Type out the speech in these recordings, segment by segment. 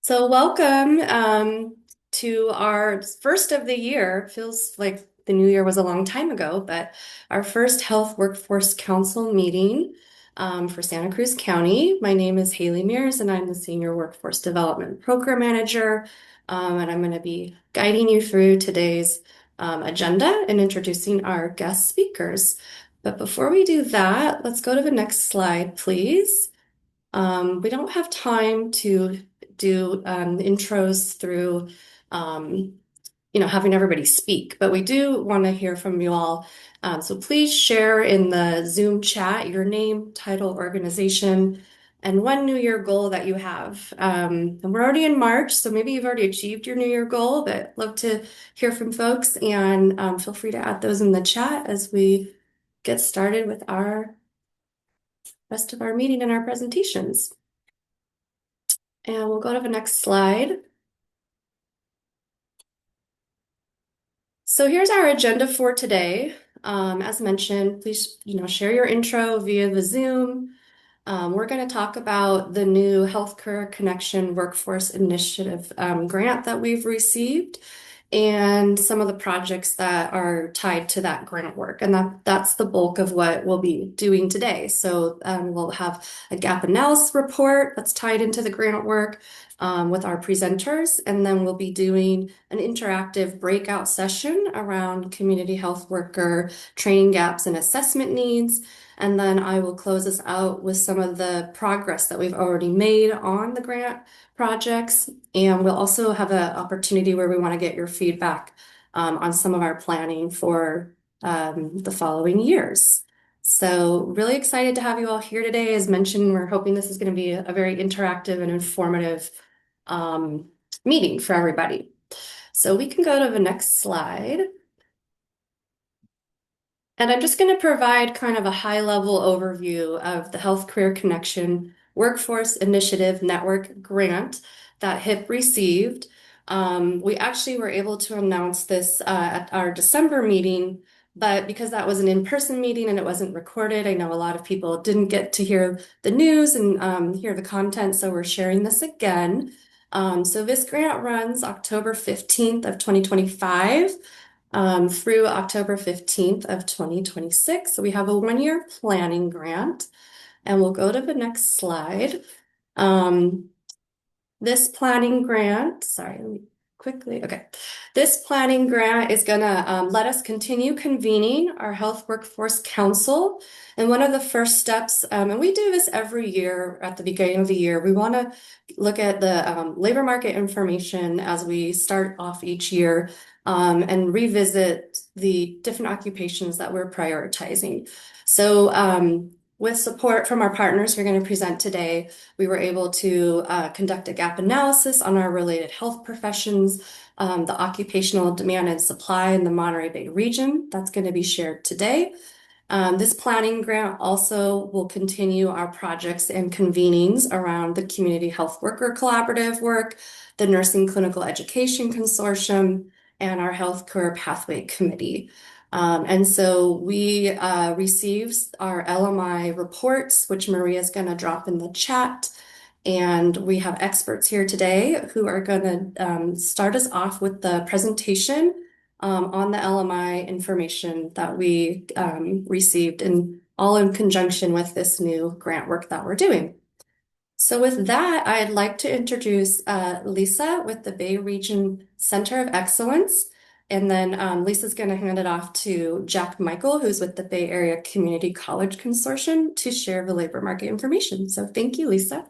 So welcome to our first of the year. Feels like the new year was a long time ago, but our first Health Workforce Council meeting for Santa Cruz County. My name is Haley Mears, and I'm the Senior Workforce Development Program Manager. And I'm going to be guiding you through today's agenda and introducing our guest speakers. But before we do that, let's go to the next slide, please. We don't have time to do intros through, um, having everybody speak, but we do want to hear from you all. So please share in the Zoom chat your name, title, organization, and one New Year goal that you have. And we're already in March, so maybe you've already achieved your New Year goal, but love to hear from folks and feel free to add those in the chat as we get started with our rest of our meeting and our presentations. And we'll go to the next slide. So here's our agenda for today. As mentioned, please, share your intro via the Zoom. We're going to talk about the new Healthcare Connection Workforce Initiative grant that we've received and some of the projects that are tied to that grant work. And that's the bulk of what we'll be doing today. So we'll have a gap analysis report that's tied into the grant work with our presenters. And then we'll be doing an interactive breakout session around community health worker training gaps and assessment needs. And then I will close us out with some of the progress that we've already made on the grant projects. And we'll also have an opportunity where we want to get your feedback on some of our planning for the following years. So really excited to have you all here today. As mentioned, we're hoping this is going to be a very interactive and informative meeting for everybody. So we can go to the next slide. And I'm just going to provide kind of a high-level overview of the Health Career Connection Workforce Initiative Network grant that HIP received. We actually were able to announce this at our December meeting, but because that was an in-person meeting and it wasn't recorded, I know a lot of people didn't get to hear the news and hear the content, so we're sharing this again. So this grant runs October 15th of 2025 through October 15th of 2026. So we have a one-year planning grant, and we'll go to the next slide. This planning grant, sorry, let me quickly, okay. This planning grant is gonna let us continue convening our Health Workforce Council. And one of the first steps, and we do this every year at the beginning of the year, we wanna look at the labor market information as we start off each year and revisit the different occupations that we're prioritizing. So with support from our partners who are going to present today, we were able to conduct a gap analysis on our related health professions, the occupational demand and supply in the Monterey Bay region. That's going to be shared today. This planning grant also will continue our projects and convenings around the Community Health Worker Collaborative work, the Nursing Clinical Education Consortium, and our Healthcare Pathway Committee. And so we received our LMI reports, which Maria is going to drop in the chat. And we have experts here today who are going to start us off with the presentation on the LMI information that we received, and all in conjunction with this new grant work that we're doing. So with that, I'd like to introduce Lisa with the Bay Region Center of Excellence. And then Lisa's going to hand it off to Jack Michael, who's with the Bay Area Community College Consortium, to share the labor market information. So thank you, Lisa.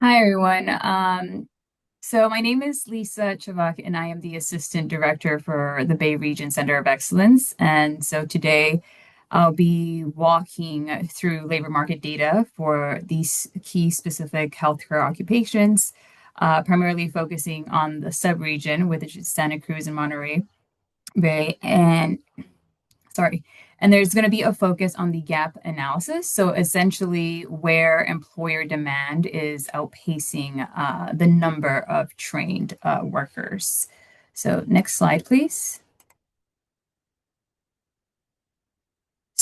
Hi, everyone. So my name is Liza Chavac, and I am the Assistant Director for the Bay Region Center of Excellence. And so today I'll be walking through labor market data for these key specific healthcare occupations, primarily focusing on the subregion, which is Santa Cruz and Monterey Bay. And there's going to be a focus on the gap analysis. So essentially where employer demand is outpacing the number of trained workers. So next slide, please.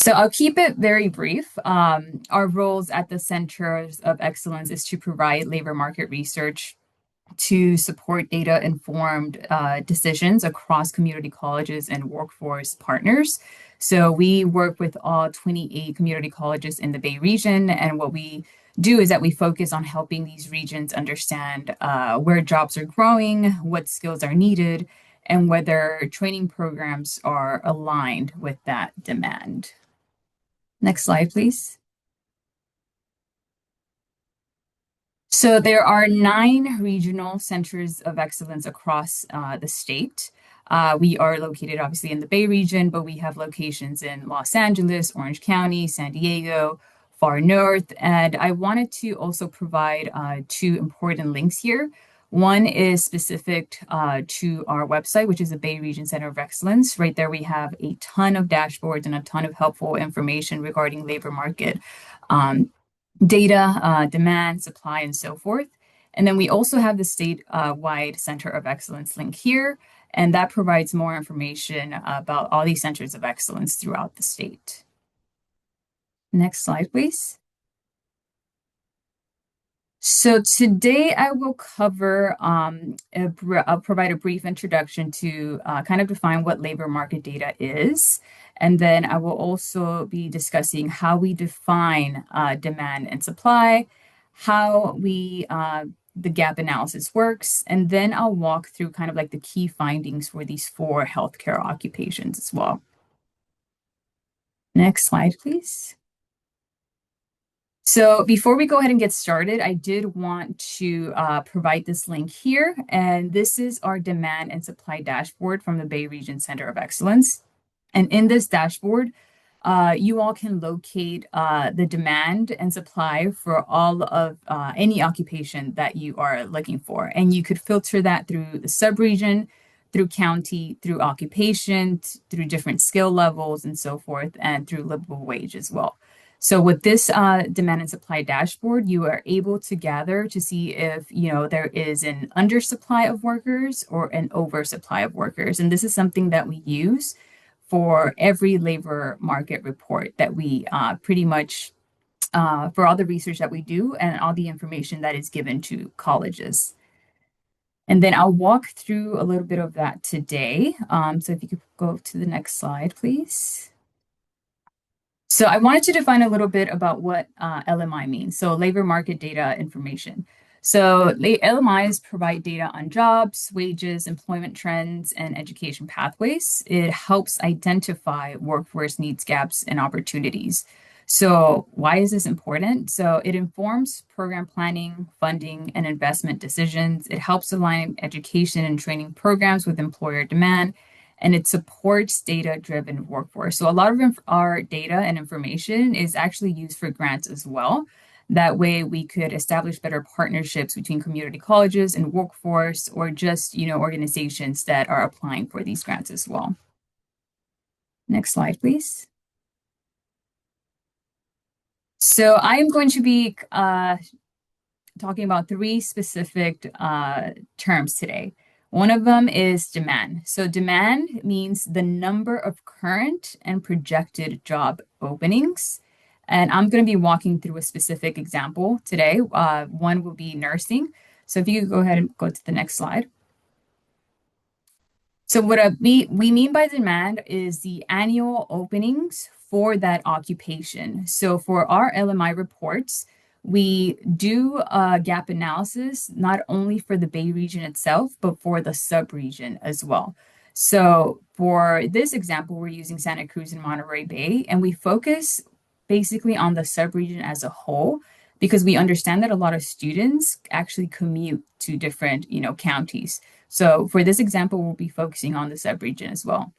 So I'll keep it very brief. Our roles at the Centers of Excellence is to provide labor market research to support data-informed decisions across community colleges and workforce partners. So we work with all 28 community colleges in the Bay region, and what we do is that we focus on helping these regions understand where jobs are growing, what skills are needed, and whether training programs are aligned with that demand. Next slide, please. So there are 9 regional centers of excellence across the state. We are located obviously in the Bay region, but we have locations in Los Angeles, Orange County, San Diego, far north. And I wanted to also provide 2 important links here. One is specific to our website, which is the Bay Region Center of Excellence. Right there, we have a ton of dashboards and a ton of helpful information regarding labor market um, data, demand, supply, and so forth. And then we also have the state-wide Center of Excellence link here, and that provides more information about all these centers of excellence throughout the state. Next slide, please. So today I will cover, I'll provide a brief introduction to kind of define what labor market data is. And then I will also be discussing how we define demand and supply, how the gap analysis works, and then I'll walk through kind of like the key findings for these 4 healthcare occupations as well. Next slide, please. So before we go ahead and get started, I did want to provide this link here, and this is our demand and supply dashboard from the Bay Region Center of Excellence. And in this dashboard, you all can locate the demand and supply for all of any occupation that you are looking for. And you could filter that through the subregion, through county, through occupation, through different skill levels and so forth, and through livable wage as well. So with this demand and supply dashboard, you are able to gather to see if there is an undersupply of workers or an oversupply of workers. And this is something that we use for every labor market report that we pretty much for all the research that we do and all the information that is given to colleges. And then I'll walk through a little bit of that today. So if you could go to the next slide, please. So I wanted to define a little bit about what LMI means. So labor market data information. So LMIs provide data on jobs, wages, employment trends, and education pathways. It helps identify workforce needs gaps and opportunities. So why is this important? So it informs program planning, funding, and investment decisions. It helps align education and training programs with employer demand, and it supports data-driven workforce. So a lot of our data and information is actually used for grants as well. That way we could establish better partnerships between community colleges and workforce, or just, organizations that are applying for these grants as well. Next slide, please. So I am going to be talking about 3 specific terms today. One of them is demand. So demand means the number of current and projected job openings. And I'm going to be walking through a specific example today. One will be nursing. So if you could go ahead and go to the next slide. So what we mean by demand is the annual openings for that occupation. So for our LMI reports, we do a gap analysis, not only for the Bay region itself, but for the sub-region as well. So for this example, we're using Santa Cruz and Monterey Bay, and we focus basically on the sub-region as a whole, because we understand that a lot of students actually commute to different, counties. So for this example, we'll be focusing on the sub-region as well.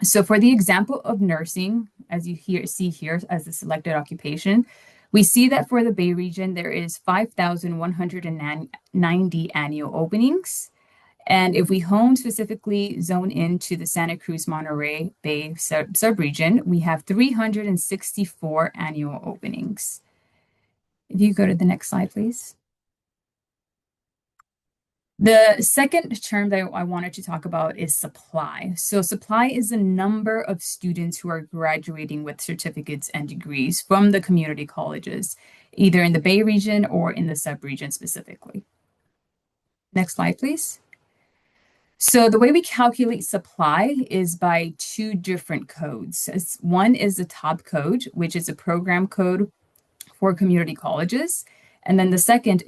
So for the example of nursing, as you see here as the selected occupation, we see that for the Bay region, there is 5,190 annual openings. And if we zone into the Santa Cruz Monterey Bay sub-region, we have 364 annual openings. If you go to the next slide, please. The second term that I wanted to talk about is supply. So, supply is the number of students who are graduating with certificates and degrees from the community colleges, either in the Bay region or in the sub-region specifically. Next slide, please. So, the way we calculate supply is by two different codes. One is the top code, which is a program code for community colleges. And then the second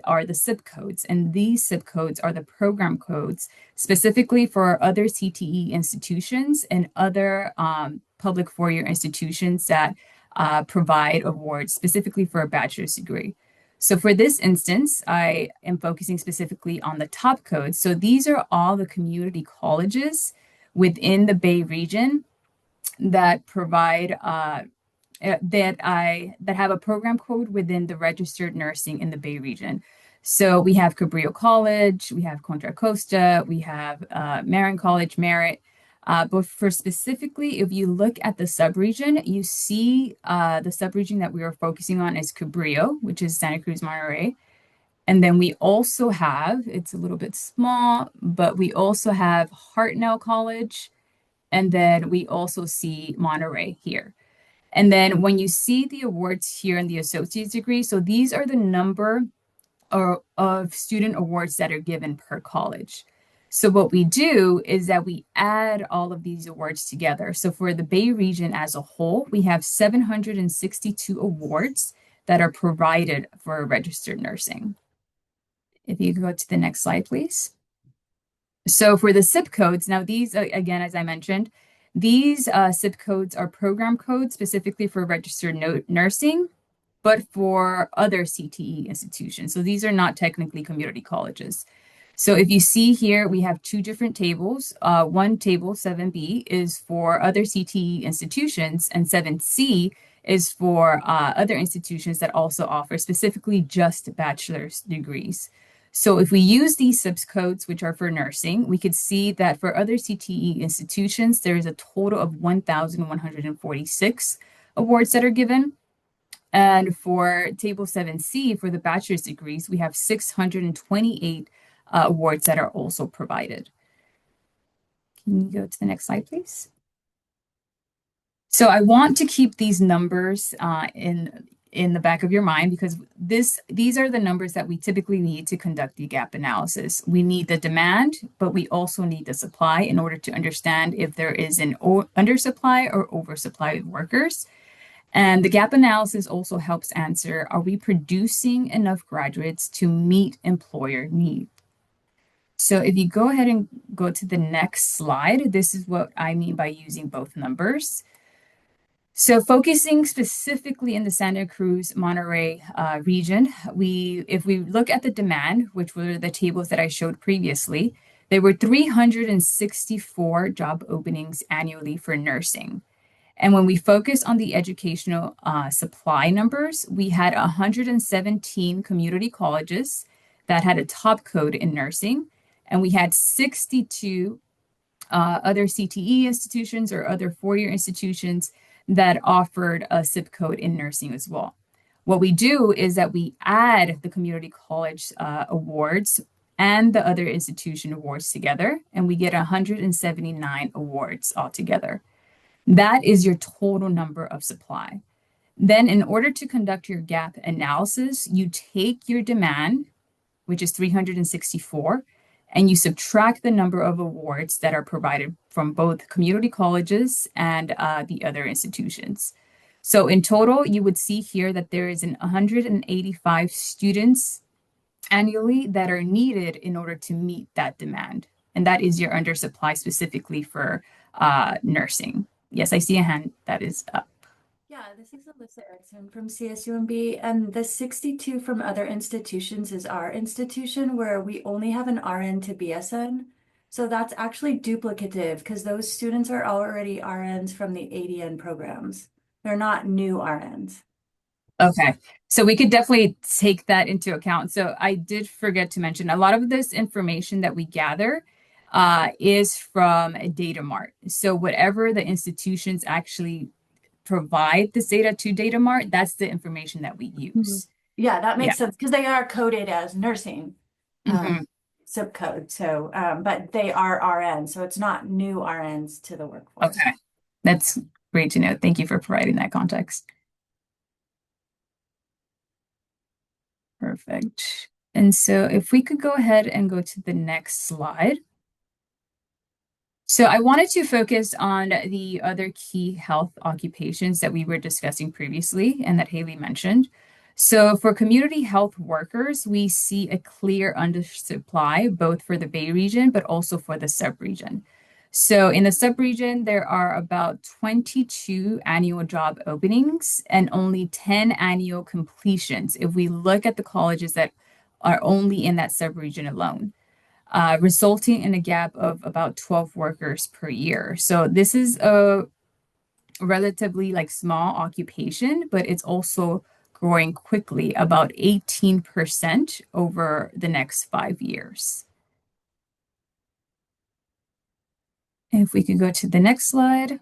are the SIP codes. And these SIP codes are the program codes specifically for other CTE institutions and other public four-year institutions that provide awards specifically for a bachelor's degree. So for this instance, I am focusing specifically on the top codes. So these are all the community colleges within the Bay region that provide that have a program code within the registered nursing in the Bay region. So we have Cabrillo College, we have Contra Costa, we have Marin College, Merritt. But for specifically, if you look at the subregion, you see the subregion that we are focusing on is Cabrillo, which is Santa Cruz, Monterey. And then we also have, it's a little bit small, but we also have Hartnell College. And then we also see Monterey here. And then when you see the awards here in the associate's degree, so these are the number of student awards that are given per college. So what we do is that we add all of these awards together. So for the Bay region as a whole, we have 762 awards that are provided for registered nursing. If you go to the next slide, please. So for the SIP codes, now these, again, as I mentioned, these SIP codes are program codes specifically for registered nursing, but for other CTE institutions. So these are not technically community colleges. So if you see here, we have two different tables. One table, 7B, is for other CTE institutions, and 7C is for other institutions that also offer specifically just bachelor's degrees. So if we use these SIPS codes, which are for nursing, we could see that for other CTE institutions, there is a total of 1,146 awards that are given. And for Table 7C, for the bachelor's degrees, we have 628 awards that are also provided. Can you go to the next slide, please? So I want to keep these numbers in the back of your mind because these are the numbers that we typically need to conduct the gap analysis. We need the demand, but we also need the supply in order to understand if there is an undersupply or oversupply of workers. And the gap analysis also helps answer, are we producing enough graduates to meet employer need? So if you go ahead and go to the next slide, this is what I mean by using both numbers. So focusing specifically in the Santa Cruz Monterey region, if we look at the demand, which were the tables that I showed previously, there were 364 job openings annually for nursing. And when we focus on the educational supply numbers, we had 117 community colleges that had a top code in nursing, and we had 62 other CTE institutions or other four-year institutions that offered a SIP code in nursing as well. What we do is that we add the community college awards and the other institution awards together, and we get 179 awards altogether. That is your total number of supply. Then in order to conduct your gap analysis, you take your demand, which is 364, and you subtract the number of awards that are provided from both community colleges and the other institutions. So in total, you would see here that there is 185 students annually that are needed in order to meet that demand. And that is your undersupply specifically for nursing. Yes, I see a hand that is up. Yeah, this is Alyssa Erickson from CSUMB, and the 62 from other institutions is our institution where we only have an RN to BSN. So that's actually duplicative because those students are already RNs from the ADN programs. They're not new RNs. Okay, so we could definitely take that into account. So I did forget to mention a lot of this information that we gather is from a data mart. So whatever the institutions actually provide this data to data mart, that's the information that we use. Yeah, that Yeah. makes sense because they are coded as nursing. Mhm. zip code. So, but they are RNs, so it's not new RNs to the workforce. Okay. That's great to know. Thank you for providing that context. Perfect. And so if we could go ahead and go to the next slide. So I wanted to focus on the other key health occupations that we were discussing previously and that Haley mentioned. So for community health workers, we see a clear undersupply both for the Bay region, but also for the sub-region. So in the sub-region, there are about 22 annual job openings and only 10 annual completions if we look at the colleges that are only in that sub-region alone, resulting in a gap of about 12 workers per year. So this is a relatively like small occupation, but it's also growing quickly, about 18% over the next 5 years. If we could go to the next slide.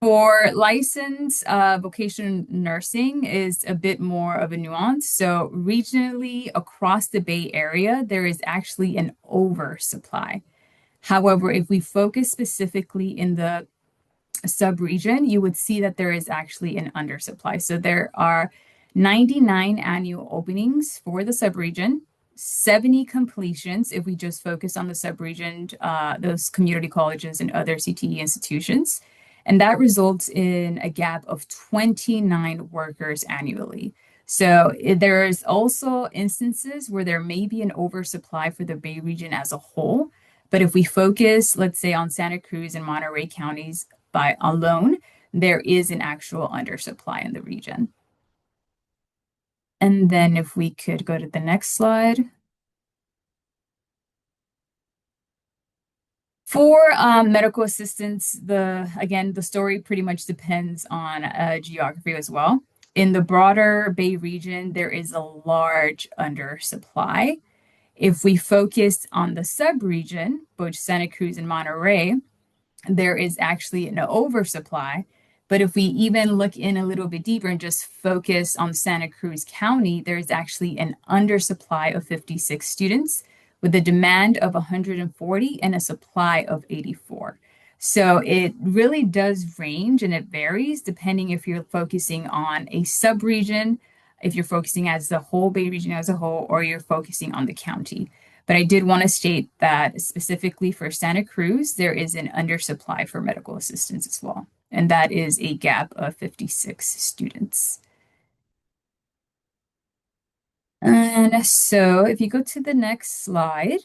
For licensed vocational nursing is a bit more of a nuance. So regionally across the Bay Area, there is actually an oversupply. However, if we focus specifically in the sub-region, you would see that there is actually an undersupply. So there are 99 annual openings for the sub-region, 70 completions if we just focus on the sub-region, those community colleges and other CTE institutions. And that results in a gap of 29 workers annually. So there's also instances where there may be an oversupply for the Bay region as a whole. But if we focus, let's say, on Santa Cruz and Monterey counties by alone, there is an actual undersupply in the region. And then if we could go to the next slide. For medical assistants, the story pretty much depends on geography as well. In the broader Bay region, there is a large undersupply. If we focus on the sub-region, both Santa Cruz and Monterey, there is actually an oversupply. But if we even look in a little bit deeper and just focus on Santa Cruz County, there's actually an undersupply of 56 students with a demand of 140 and a supply of 84. So it really does range and it varies depending if you're focusing on a sub-region, if you're focusing as the whole Bay region as a whole, or you're focusing on the county. But I did want to state that specifically for Santa Cruz, there is an undersupply for medical assistants as well. And that is a gap of 56 students. And so if you go to the next slide,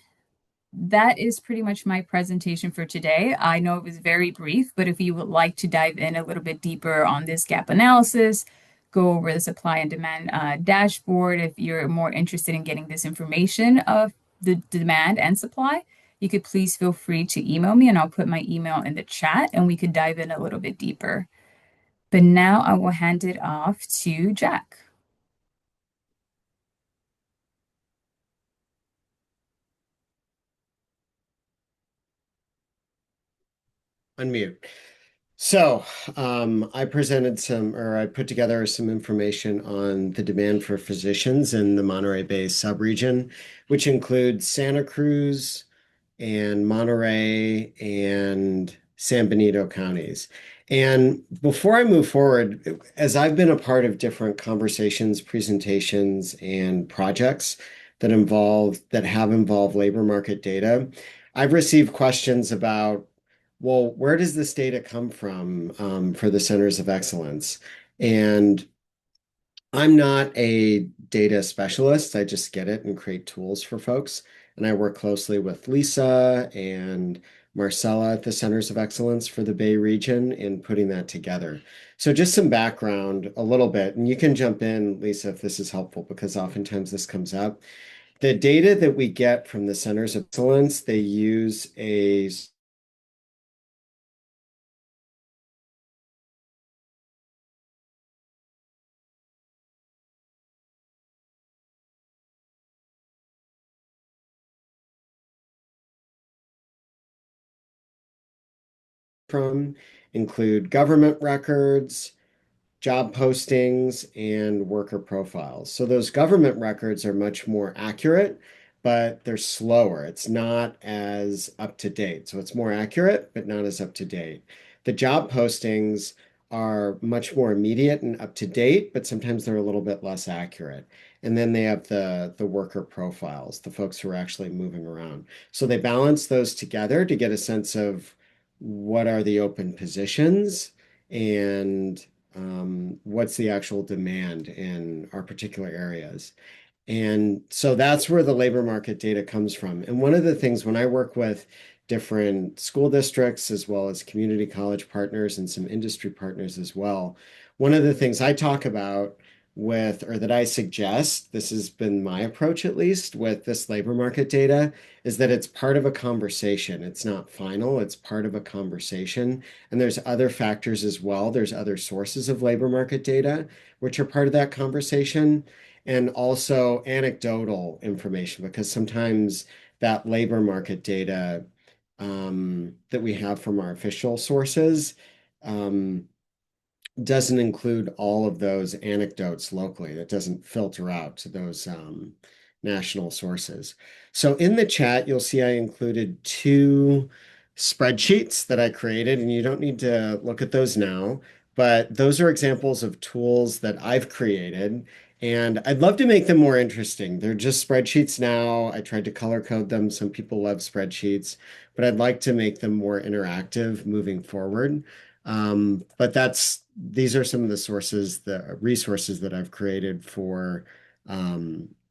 that is pretty much my presentation for today. I know it was very brief, but if you would like to dive in a little bit deeper on this gap analysis, go over the supply and demand dashboard. If you're more interested in getting this information of the demand and supply, you could please feel free to email me and I'll put my email in the chat and we could dive in a little bit deeper. But now I will hand it off to Jack. Unmute. So I presented I put together some information on the demand for physicians in the Monterey Bay subregion, which includes Santa Cruz and Monterey and San Benito counties. And before I move forward, as I've been a part of different conversations, presentations, and projects that have involved labor market data, I've received questions about, well, where does this data come from for the centers of excellence? And I'm not a data specialist. I just get it and create tools for folks. And I work closely with Lisa and Marcella at the Centers of Excellence for the Bay region in putting that together. So just some background a little bit, and you can jump in, Lisa, if this is helpful, because oftentimes this comes up. The data that we get from the Centers of Excellence, they use a from include government records, job postings, and worker profiles. So those government records are much more accurate, but they're slower. It's not as up to date. So it's more accurate, but not as up to date. The job postings are much more immediate and up to date, but sometimes they're a little bit less accurate. And then they have the worker profiles, the folks who are actually moving around. So they balance those together to get a sense of what are the open positions and what's the actual demand in our particular areas. And so that's where the labor market data comes from. And one of the things when I work with different school districts, as well as community college partners and some industry partners as well, one of the things I talk about with, or that I suggest, this has been my approach at least with this labor market data, is that it's part of a conversation. It's not final, it's part of a conversation. And there's other factors as well. There's other sources of labor market data, which are part of that conversation, and also anecdotal information, because sometimes that labor market data that we have from our official sources um, doesn't include all of those anecdotes locally. That doesn't filter out to those national sources. So in the chat, you'll see I included two spreadsheets that I created, and you don't need to look at those now, but those are examples of tools that I've created. And I'd love to make them more interesting. They're just spreadsheets now. I tried to color code them. Some people love spreadsheets, but I'd like to make them more interactive moving forward. But these are some of the sources, the resources that I've created for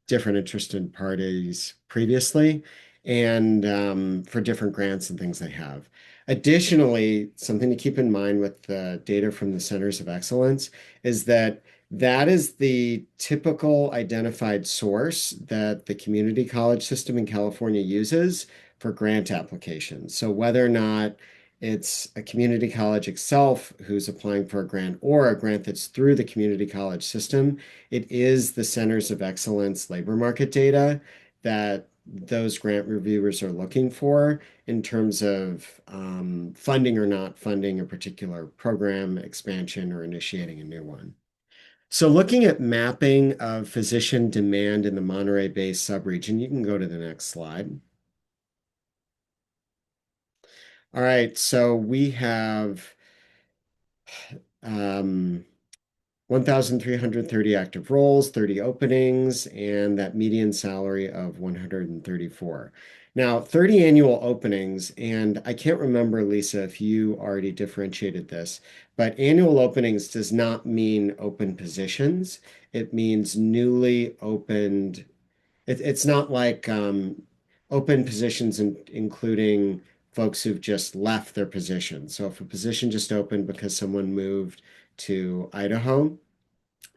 different interested parties previously, and for different grants and things they have. Additionally, something to keep in mind with the data from the Centers of Excellence is that that is the typical identified source that the community college system in California uses for grant applications. So whether or not it's a community college itself who's applying for a grant or a grant that's through the community college system, it is the Centers of Excellence labor market data that those grant reviewers are looking for in terms of funding or not funding a particular program expansion or initiating a new one. So looking at mapping of physician demand in the Monterey Bay subregion, you can go to the next slide. All right, so we have 1,330 active roles, 30 openings, and that median salary of 134. Now, 30 annual openings, and I can't remember, Lisa, if you already differentiated this, but annual openings does not mean open positions. It means newly opened. It's not like open positions including folks who've just left their position. So if a position just opened because someone moved to Idaho,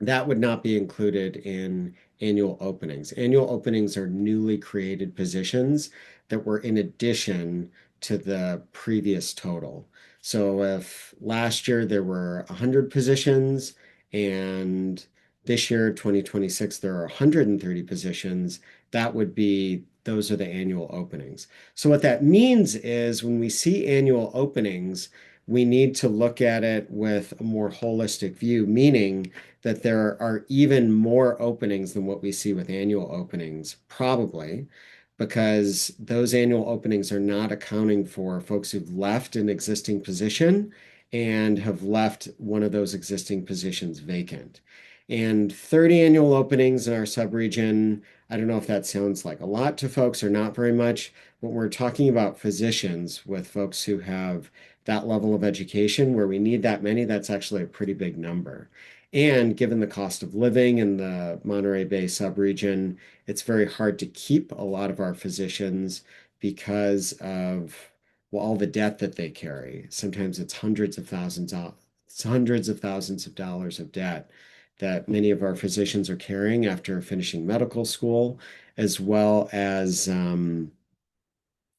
that would not be included in annual openings. Annual openings are newly created positions that were in addition to the previous total. So if last year there were 100 positions and this year, 2026, there are 130 positions, that would be, those are the annual openings. So what that means is when we see annual openings, we need to look at it with a more holistic view, meaning that there are even more openings than what we see with annual openings, probably, because those annual openings are not accounting for folks who've left an existing position and have left one of those existing positions vacant. And 30 annual openings in our subregion, I don't know if that sounds like a lot to folks or not very much. When we're talking about physicians with folks who have that level of education where we need that many, that's actually a pretty big number. And given the cost of living in the Monterey Bay subregion, it's very hard to keep a lot of our physicians because of, well, all the debt that they carry. Sometimes it's hundreds of thousands of dollars of debt that many of our physicians are carrying after finishing medical school, as well as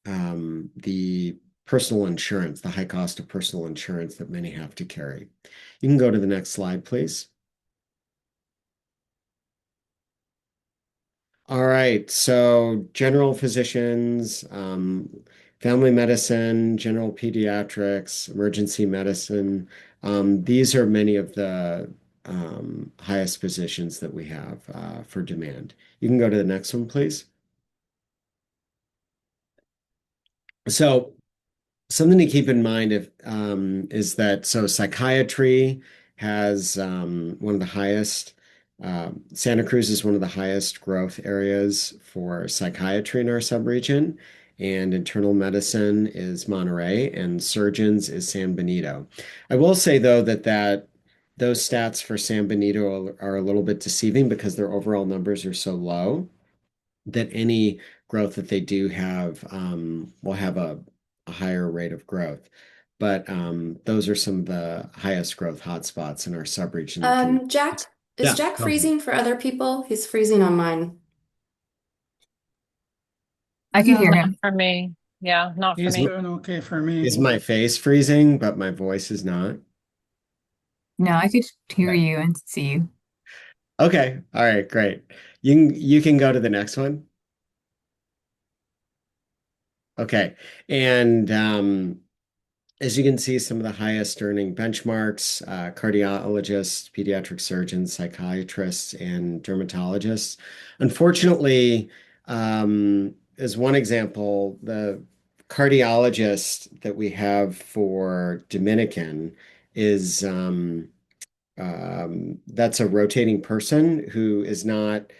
the personal insurance, the high cost of personal insurance that many have to carry. You can go to the next slide, please. All right, so general physicians, family medicine, general pediatrics, emergency medicine. These are many of the highest positions that we have for demand. You can go to the next one, please. So something to keep in mind is that psychiatry has one of the highest. Santa Cruz is one of the highest growth areas for psychiatry in our subregion, and internal medicine is Monterey, and surgeons is San Benito. I will say though that those stats for San Benito are a little bit deceiving because their overall numbers are so low that any growth that they do have will have a higher rate of growth. But those are some of the highest growth hotspots in our subregion that can. Jack, is Yeah, Jack go ahead. freezing for other people? He's freezing on mine. I can No, hear not him. for me. Yeah, not for He's me. doing okay for me. Is my face freezing, but my voice is not? No, I could hear Okay. you and see you. Okay. All right, great. You can go to the next one. Okay. And as you can see, some of the highest earning benchmarks, cardiologists, pediatric surgeons, psychiatrists, and dermatologists. Unfortunately, as one example, the cardiologist that we have for Dominican is that's a rotating person who is not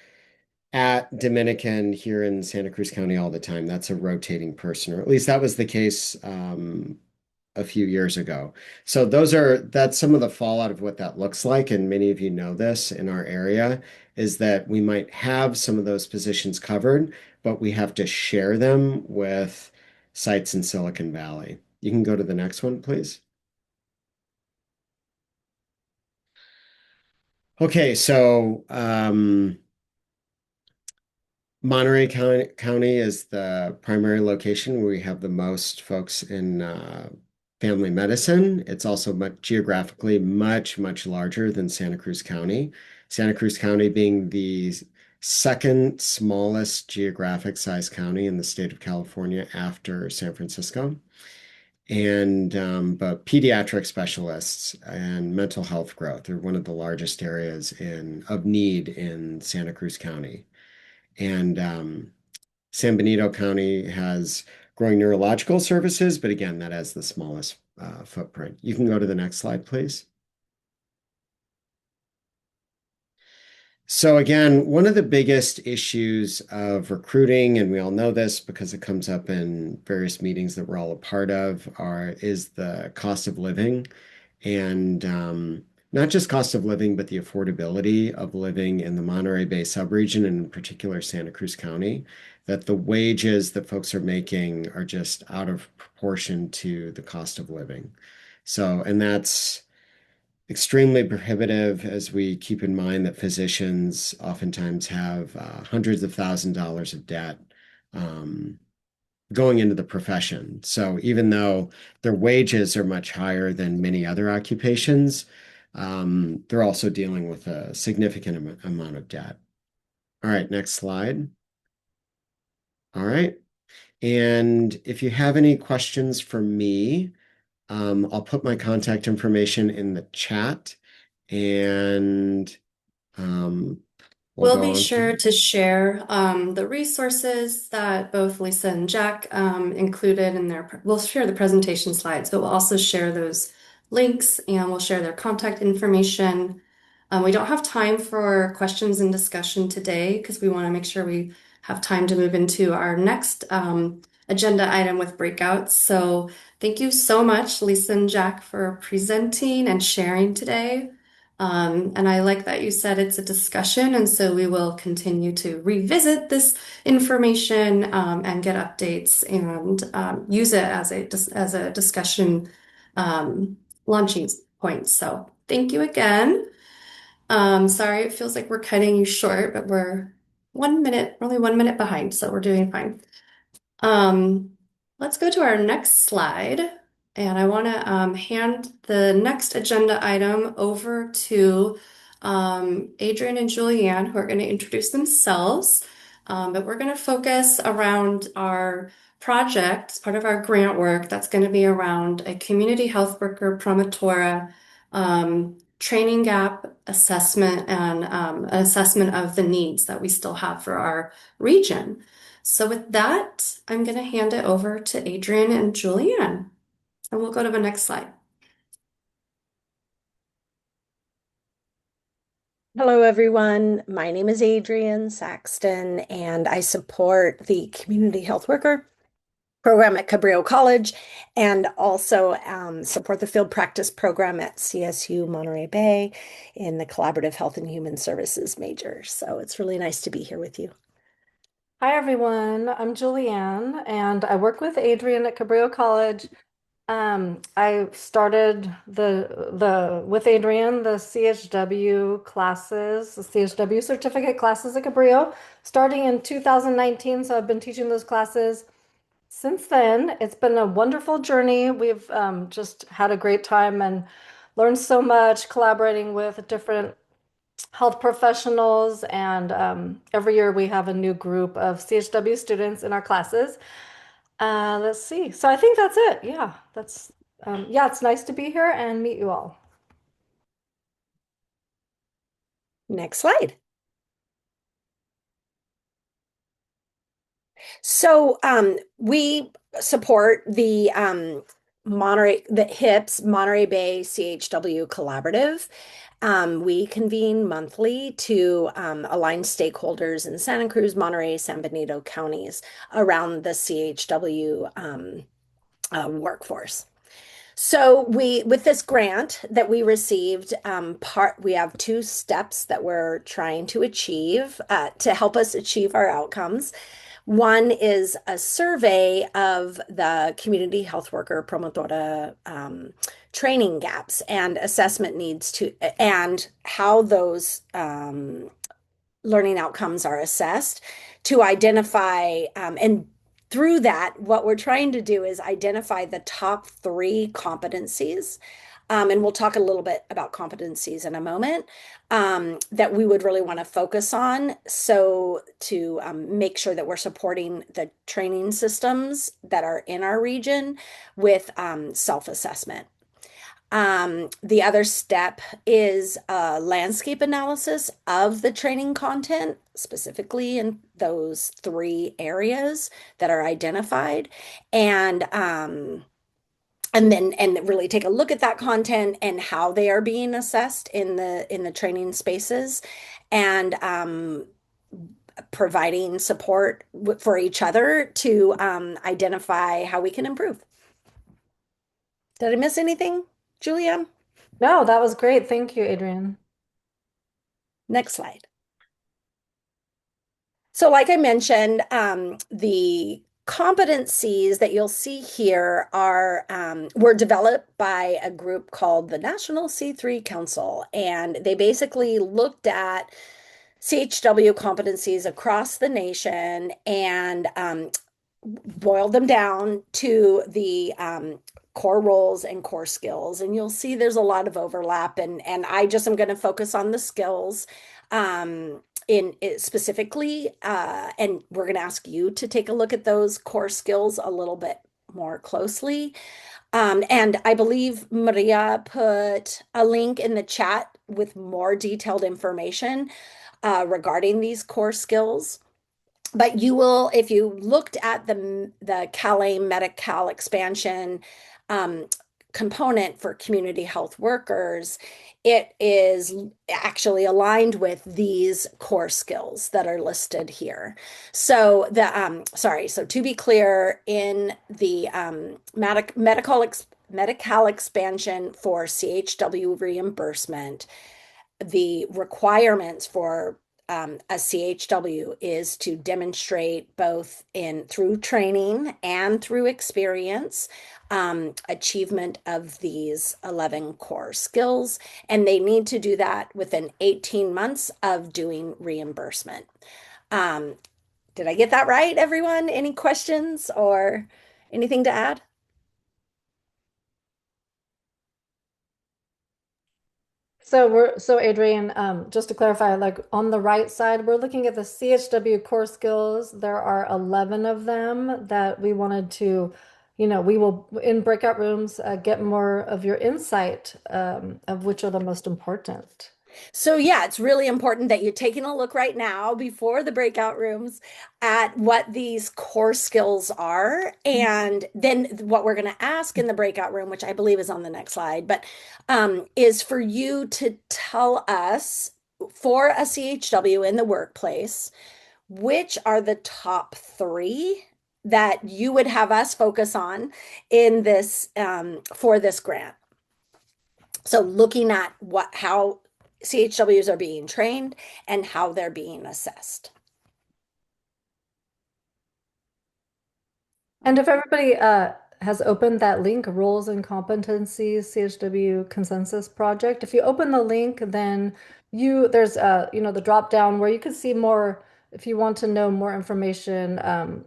at Dominican here in Santa Cruz County all the time. That's a rotating person, or at least that was the case a few years ago. So that's some of the fallout of what that looks like, and many of you know this in our area, is that we might have some of those positions covered, but we have to share them with sites in Silicon Valley. You can go to the next one, please. Okay, so Monterey County is the primary location where we have the most folks in family medicine. It's also geographically much larger than Santa Cruz County. Santa Cruz County being the second smallest geographic size county in the state of California after San Francisco. And but pediatric specialists and mental health growth are one of the largest areas of need in Santa Cruz County. And San Benito County has growing neurological services, but again, that has the smallest footprint. You can go to the next slide, please. So again, one of the biggest issues of recruiting, and we all know this because it comes up in various meetings that we're all a part of, is the cost of living. And not just cost of living, but the affordability of living in the Monterey Bay subregion, and in particular Santa Cruz County, that the wages that folks are making are just out of proportion to the cost of living. So, and that's extremely prohibitive as we keep in mind that physicians oftentimes have hundreds of $1,000s of debt going into the profession. So even though their wages are much higher than many other occupations, they're also dealing with a significant amount of debt. All right, next slide. All right. And if you have any questions for me, I'll put my contact information in the chat, and we'll We'll go be on sure to. to share the resources that both Lisa and Jack included in their. We'll share the presentation slides, but we'll also share those links and we'll share their contact information. We don't have time for questions and discussion today because we want to make sure we have time to move into our next agenda item with breakouts. So thank you so much, Lisa and Jack, for presenting and sharing today. And I like that you said it's a discussion, and so we will continue to revisit this information and get updates and use it as a discussion launching point. So thank you again. Sorry, it feels like we're cutting you short, but we're 1 minute, only 1 minute behind, so we're doing fine. Um, let's go to our next slide. And I want to hand the next agenda item over to Adrian and Julianne, who are going to introduce themselves. But we're going to focus around our project, as part of our grant work, that's going to be around a community health worker promotora training gap assessment and an assessment of the needs that we still have for our region. So with that, I'm going to hand it over to Adrian and Julianne, and we'll go to the next slide. Hello, everyone. My name is Adrienne Saxton, and I support the Community Health Worker program at Cabrillo College and also support the field practice program at CSU Monterey Bay in the Collaborative Health and Human Services major. So it's really nice to be here with you. Hi everyone, I'm Julianne and I work with Adrian at Cabrillo College. I started with Adrian the CHW classes, the CHW certificate classes at Cabrillo starting in 2019. So I've been teaching those classes since then. It's been a wonderful journey. We've just had a great time and learned so much collaborating with different health professionals, and every year we have a new group of CHW students in our classes. Let's see. So I think that's it. Yeah, yeah, it's nice to be here and meet you all. Next slide. So we support the HIPS Monterey Bay CHW Collaborative. We convene monthly to align stakeholders in Santa Cruz, Monterey, San Benito counties around the CHW workforce. So with this grant that we received, we have two steps that we're trying to achieve to help us achieve our outcomes. One is a survey of the community health worker promotora training gaps and assessment needs and how those learning outcomes are assessed to identify, and through that, what we're trying to do is identify the top 3 competencies. And we'll talk a little bit about competencies in a moment, that we would really want to focus on. So to make sure that we're supporting the training systems that are in our region with self-assessment. The other step is a landscape analysis of the training content, specifically in those 3 areas that are identified, and really take a look at that content and how they are being assessed in the training spaces, and providing support for each other to identify how we can improve. Did I miss anything, Julia? No, that was great. Thank you, Adrian. Next slide. So like I mentioned, the competencies that you'll see here were developed by a group called the National C3 Council, and they basically looked at CHW competencies across the nation and boiled them down to the core roles and core skills. And you'll see there's a lot of overlap, and I just am going to focus on the skills in it specifically, and we're going to ask you to take a look at those core skills a little bit more closely. And I believe Maria put a link in the chat with more detailed information regarding these core skills. But you will, if you looked at the CalAIM Medi-Cal expansion component for community health workers, it is actually aligned with these core skills that are listed here. So so to be clear, in the Medi-Cal expansion for CHW reimbursement, the requirements for a CHW is to demonstrate both through training and through experience achievement of these 11 core skills, and they need to do that within 18 months of doing reimbursement. Did I get that right, everyone? Any questions or anything to add? So Adrian, just to clarify, like on the right side, we're looking at the CHW core skills. There are 11 of them that we wanted to we will in breakout rooms get more of your insight of which are the most important. So yeah, it's really important that you're taking a look right now before the breakout rooms at what these core skills are. And then what we're going to ask in the breakout room, which I believe is on the next slide, but is for you to tell us for a CHW in the workplace, which are the top three that you would have us focus on in this for this grant. So looking at how CHWs are being trained and how they're being assessed. And if everybody has opened that link, Roles and Competencies CHW Consensus Project, if you open the link, then there's the drop down where you can see more if you want to know more information.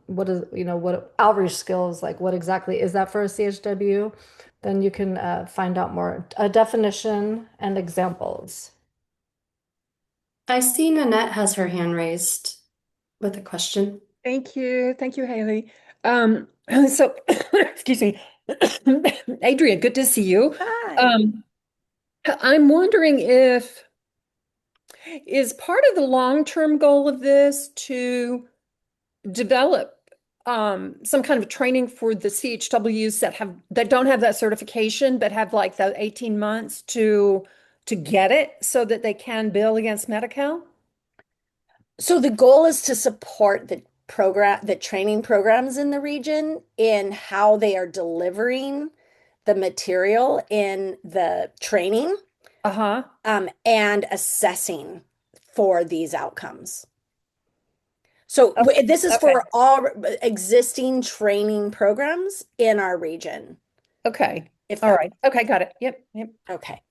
What outreach skills, like what exactly is that for a CHW? Then you can find out more, a definition and examples. I see Nanette has her hand raised with a question. Thank you. Thank you, Haley. So, excuse me. Adrian, good to see you. Hi. I'm wondering if is part of the long-term goal of this to develop some kind of training for the CHWs that don't have that certification but have like the 18 months to get it so that they can bill against Medi-Cal? So the goal is to support the training programs in the region in how they are delivering the material in the training Uh-huh. and assessing for these outcomes. So Okay. this is Okay. for all existing training programs in our region. Okay. If All that, right. Okay, got it. Yep. okay.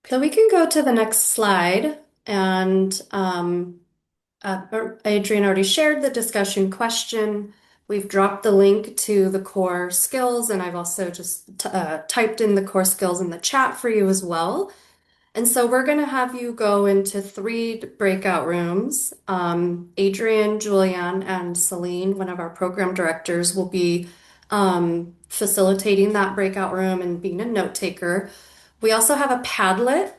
So we can go to the next slide. And Adrian already shared the discussion question. We've dropped the link to the core skills, and I've also just typed in the core skills in the chat for you as well. And so we're going to have you go into 3 breakout rooms. Adrian, Julianne, and Celine, one of our program directors, will be facilitating that breakout room and being a note taker. We also have a Padlet,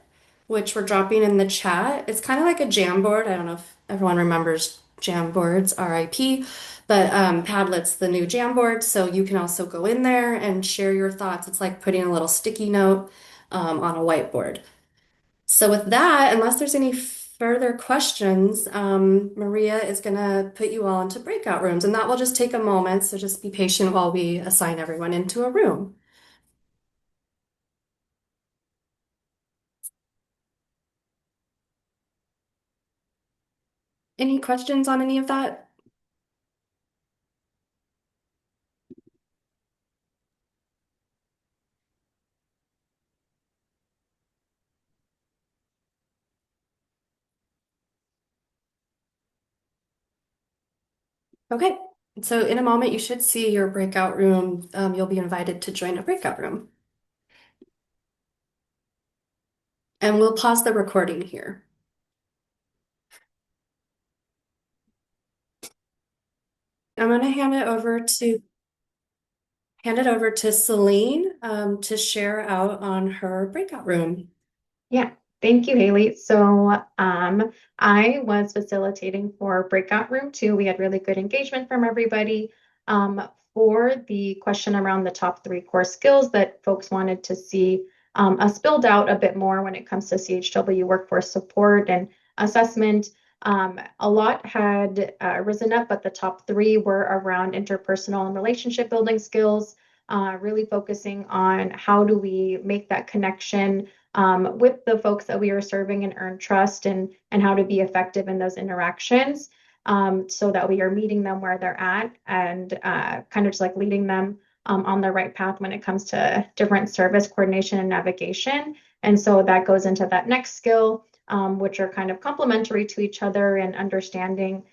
which we're dropping in the chat. It's kind of like a Jamboard. I don't know if everyone remembers Jamboards, RIP, but Padlet's the new Jamboard. So you can also go in there and share your thoughts. It's like putting a little sticky note on a whiteboard. So with that, unless there's any further questions, Maria is going to put you all into breakout rooms, and that will just take a moment. So just be patient while we assign everyone into a room. Any questions on any of that? Okay, so in a moment, you should see your breakout room. You'll be invited to join a breakout room. And we'll pause the recording here. I'm going to hand it over to Celine to share out on her breakout room. Yeah, thank you, Haley. So I was facilitating for breakout room 2. We had really good engagement from everybody for the question around the top 3 core skills that folks wanted to see us build out a bit more when it comes to CHW workforce support and assessment. A lot had risen up, but the top 3 were around interpersonal and relationship building skills, really focusing on how do we make that connection with the folks that we are serving and earn trust and how to be effective in those interactions so that we are meeting them where they're at and kind of just like leading them on the right path when it comes to different service coordination and navigation. And so that goes into that next skill, which are kind of complementary to each other and understanding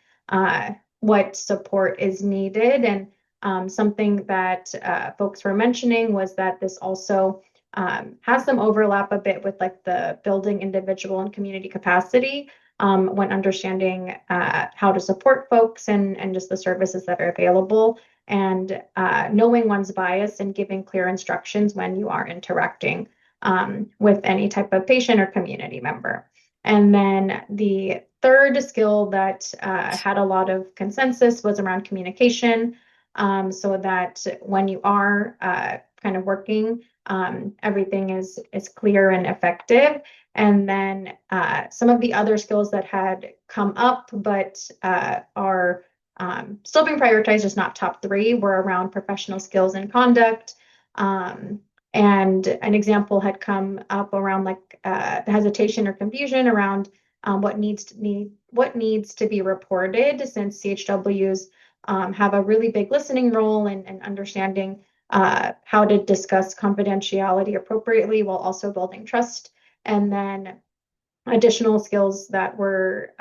what support is needed. And something that folks were mentioning was that this also has some overlap a bit with like the building individual and community capacity. when understanding how to support folks and just the services that are available, and knowing one's bias and giving clear instructions when you are interacting with any type of patient or community member. And then the third skill that had a lot of consensus was around communication, so that when you are kind of working, everything is clear and effective. And then some of the other skills that had come up but are still being prioritized, just not top three, were around professional skills and conduct. And an example had come up around like the hesitation or confusion around what needs to be reported, since CHWs have a really big listening role and understanding how to discuss confidentiality appropriately while also building trust. And then additional skills that were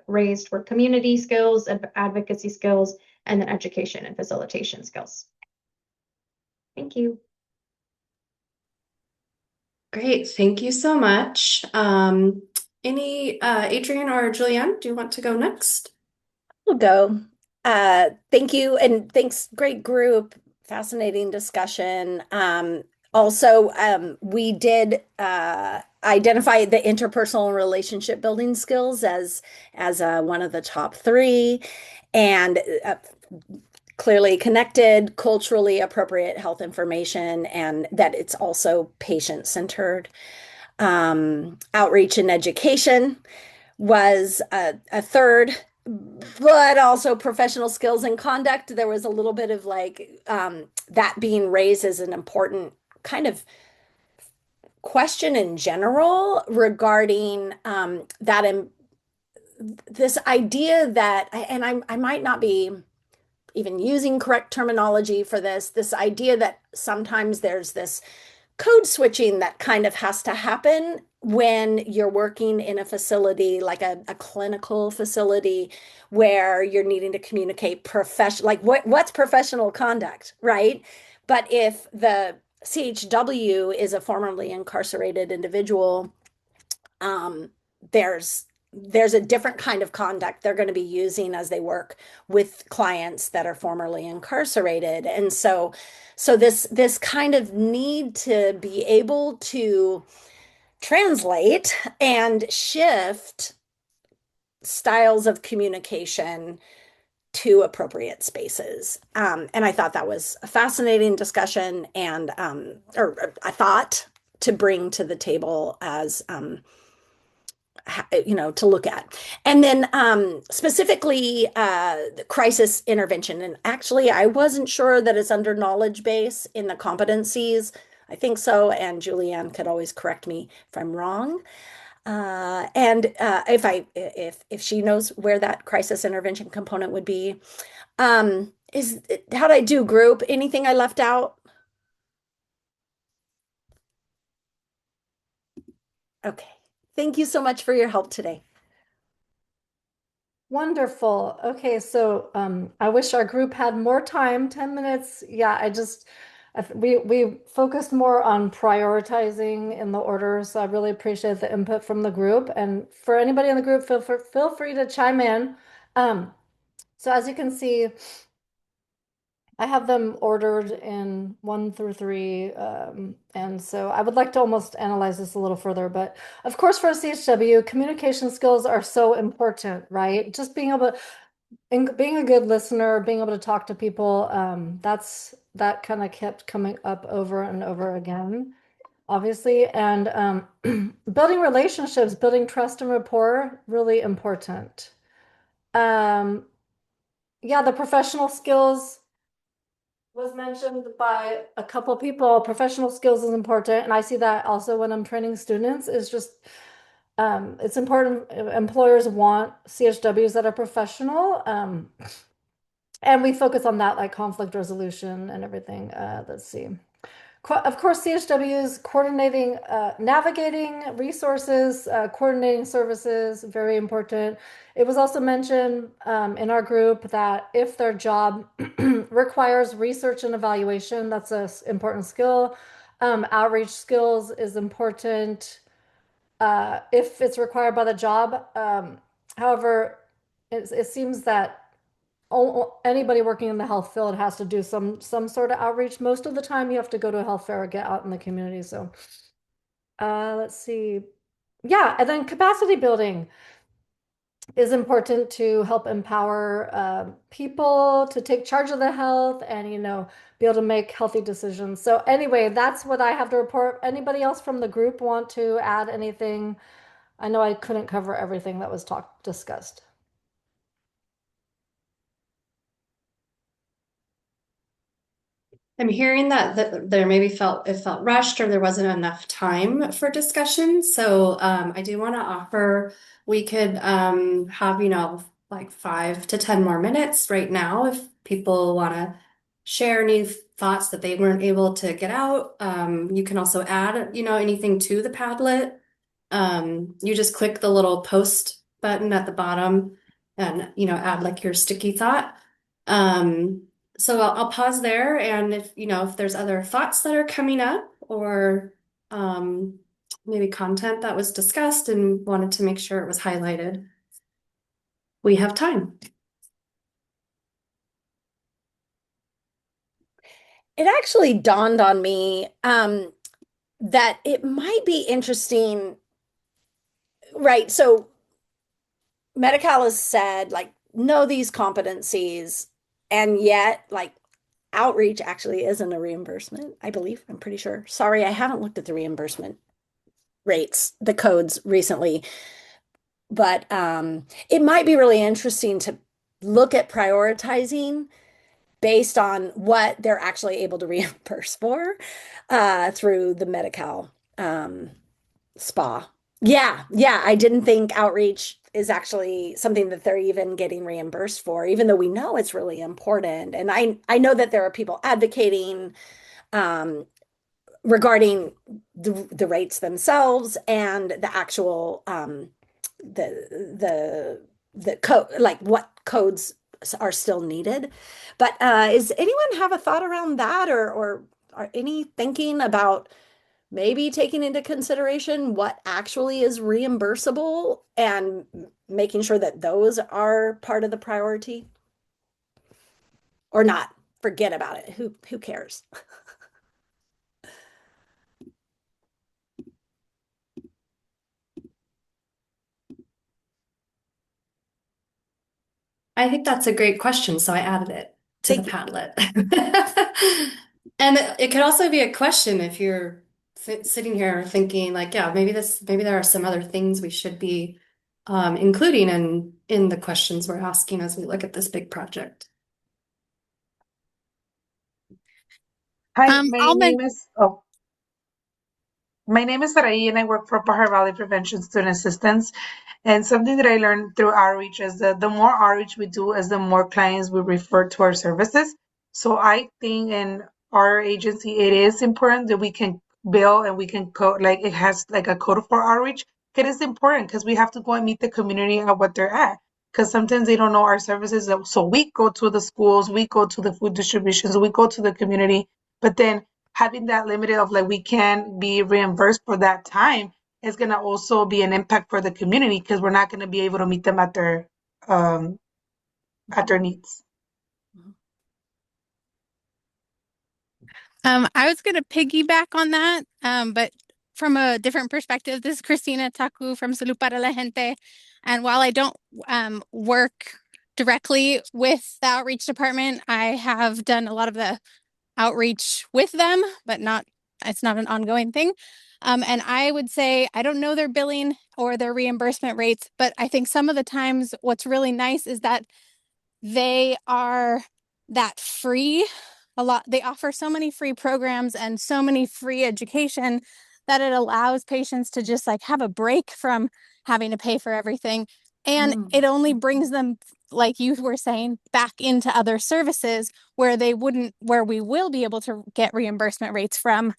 raised were community skills, advocacy skills, and then education and facilitation skills. Thank you. Great, thank you so much. Adrian or Julianne, do you want to go next? We'll go. Thank you, and thanks. Great group, fascinating discussion. Also, we did identify the interpersonal and relationship building skills as one of the top three, and clearly connected, culturally appropriate health information, and that it's also patient-centered. Outreach and education was a third, but also professional skills and conduct. There was a little bit of like that being raised as an important kind of question in general regarding this idea that, and I might not be even using correct terminology for this idea that sometimes there's this code switching that kind of has to happen when you're working in a facility like a clinical facility where you're needing to communicate like what's professional conduct, right? But if the CHW is a formerly incarcerated individual, there's a different kind of conduct they're going to be using as they work with clients that are formerly incarcerated. And so this kind of need to be able to translate and shift styles of communication to appropriate spaces. And I thought that was a fascinating discussion, and or I thought to bring to the table as to look at. And then specifically crisis intervention. And actually, I wasn't sure that it's under knowledge base in the competencies. I think so. And Julianne could always correct me if I'm wrong. And if she knows where that crisis intervention component would be. How'd I do, group? Anything I left out? Okay. Thank you so much for your help today. Wonderful. Okay, so I wish our group had more time, 10 minutes. Yeah, we focused more on prioritizing in the order, so I really appreciate the input from the group. And for anybody in the group, feel free to chime in. So as you can see, I have them ordered in 1 through 3, and so I would like to almost analyze this a little further. But of course, for a CHW, communication skills are so important, right? Just being able to, being a good listener, being able to talk to people, that kind of kept coming up over and over again, obviously. And building relationships, building trust and rapport, really important. Yeah, the professional skills was mentioned by a couple people. Professional skills is important, and I see that also when I'm training students. Is just it's important. Employers want CHWs that are professional, and we focus on that, like conflict resolution and everything. Let's see. Of course, CHWs coordinating, navigating resources, coordinating services, very important. It was also mentioned in our group that if their job requires research and evaluation, that's an important skill. Outreach skills is important. if it's required by the job. However, it seems that anybody working in the health field has to do some sort of outreach. Most of the time, you have to go to a health fair or get out in the community. So, let's see. Yeah, and then capacity building is important to help empower people to take charge of their health and, be able to make healthy decisions. So anyway, that's what I have to report. Anybody else from the group want to add anything? I know I couldn't cover everything that was discussed. I'm hearing that there maybe it felt rushed or there wasn't enough time for discussion. So I do want to offer we could have, like 5 to 10 more minutes right now if people want to share any thoughts that they weren't able to get out. You can also add, anything to the Padlet. You just click the little post button at the bottom and, add like your sticky thought. So I'll pause there, and if there's other thoughts that are coming up or maybe content that was discussed and wanted to make sure it was highlighted, we have time. It actually dawned on me that it might be interesting, right? So Medi-Cal has said, like, know these competencies, and yet, like, outreach actually isn't a reimbursement, I believe. I'm pretty sure. Sorry, I haven't looked at the reimbursement rates, the codes recently, but it might be really interesting to look at prioritizing based on what they're actually able to reimburse for through the Medi-Cal spa. Yeah, I didn't think outreach is actually something that they're even getting reimbursed for, even though we know it's really important. And I know that there are people advocating um, regarding the rates themselves and the actual the code, like what codes are still needed. But is anyone have a thought around that, or any thinking about maybe taking into consideration what actually is reimbursable and making sure that those are part of the priority or not? Forget about it. Who cares? I think that's a great question, so I added it to the Thank Padlet. And it could also be a question if you're sitting here thinking like, yeah, maybe there are some other things we should be including in the questions we're asking as we look at this big project. Hi, I'll make my name is Sarai and I work for Pajaro Valley Prevention Student Assistance. And something that I learned through outreach is that the more outreach we do, is the more clients we refer to our services. So I think in our agency, it is important that we can bill and we can code, like it has like a code for outreach. It is important because we have to go and meet the community at what they're at. Because sometimes they don't know our services. So we go to the schools, we go to the food distributions, we go to the community. But then having that limited of like we can be reimbursed for that time is going to also be an impact for the community because we're not going to be able to meet them um at their needs. I was going to piggyback on that, but from a different perspective. This is Christina Taku from Salud para la Gente. And while I don't work directly with the outreach department, I have done a lot of the outreach with them, but it's not an ongoing thing. And I would say, I don't know their billing or their reimbursement rates, but I think some of the times what's really nice is that they are that free. They offer so many free programs and so many free education that it allows patients to just like have a break from having to pay for everything. And it only brings them, like you were saying, back into other services where we will be able to get reimbursement rates from.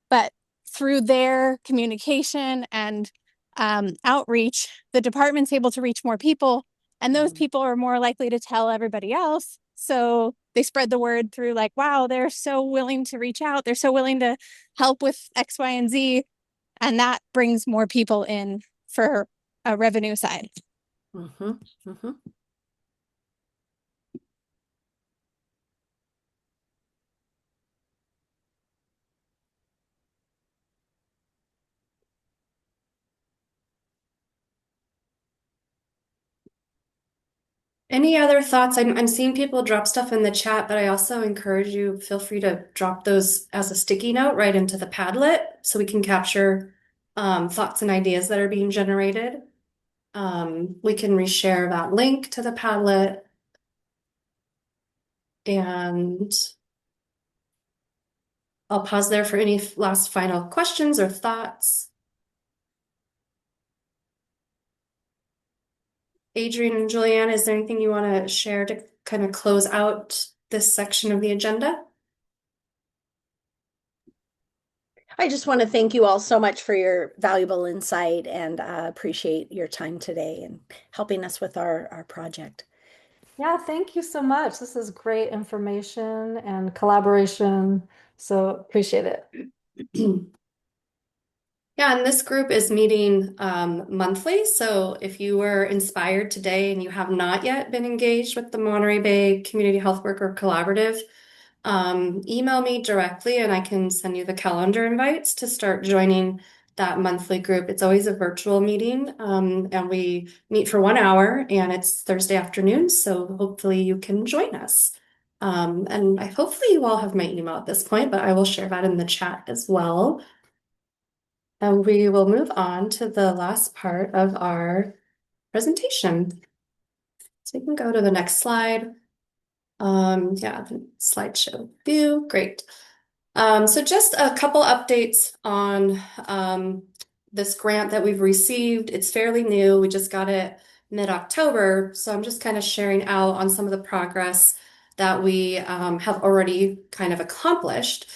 But through their communication and outreach, the department's able to reach more people, and those people are more likely to tell everybody else. So they spread the word through like, wow, they're so willing to reach out. They're so willing to help with X, Y, and Z. and that brings more people in for a revenue side. Mm-hmm. Mm-hmm. Any other thoughts? I'm seeing people drop stuff in the chat, but I also encourage you, feel free to drop those as a sticky note right into the Padlet so we can capture thoughts and ideas that are being generated. We can reshare that link to the Padlet. And I'll pause there for any last final questions or thoughts. Adrian and Julianne, is there anything you want to share to kind of close out this section of the agenda? I just want to thank you all so much for your valuable insight and appreciate your time today and helping us with our project. Yeah, thank you so much. This is great information and collaboration. So appreciate it. Yeah, and this group is meeting monthly. So if you were inspired today and you have not yet been engaged with the Monterey Bay Community Health Worker Collaborative, email me directly and I can send you the calendar invites to start joining that monthly group. It's always a virtual meeting, and we meet for 1 hour and it's Thursday afternoon. So hopefully you can join us. And hopefully you all have my email at this point, but I will share that in the chat as well. And we will move on to the last part of our presentation. So you can go to the next slide. Yeah, the slideshow view, great. So just a couple updates on this grant that we've received. It's fairly new. We just got it mid-October. So I'm just kind of sharing out on some of the progress that we have already kind of accomplished.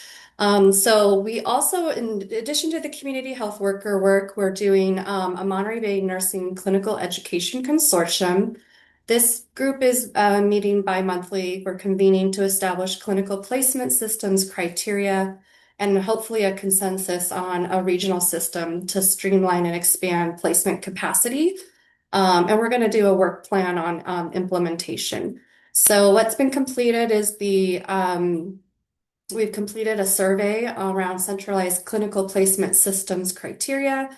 So we also, in addition to the community health worker work, we're doing a Monterey Bay Nursing Clinical Education Consortium. This group is meeting bi-monthly. We're convening to establish clinical placement systems criteria and hopefully a consensus on a regional system to streamline and expand placement capacity. And we're going to do a work plan on implementation. So what's been completed is we've completed a survey around centralized clinical placement systems criteria,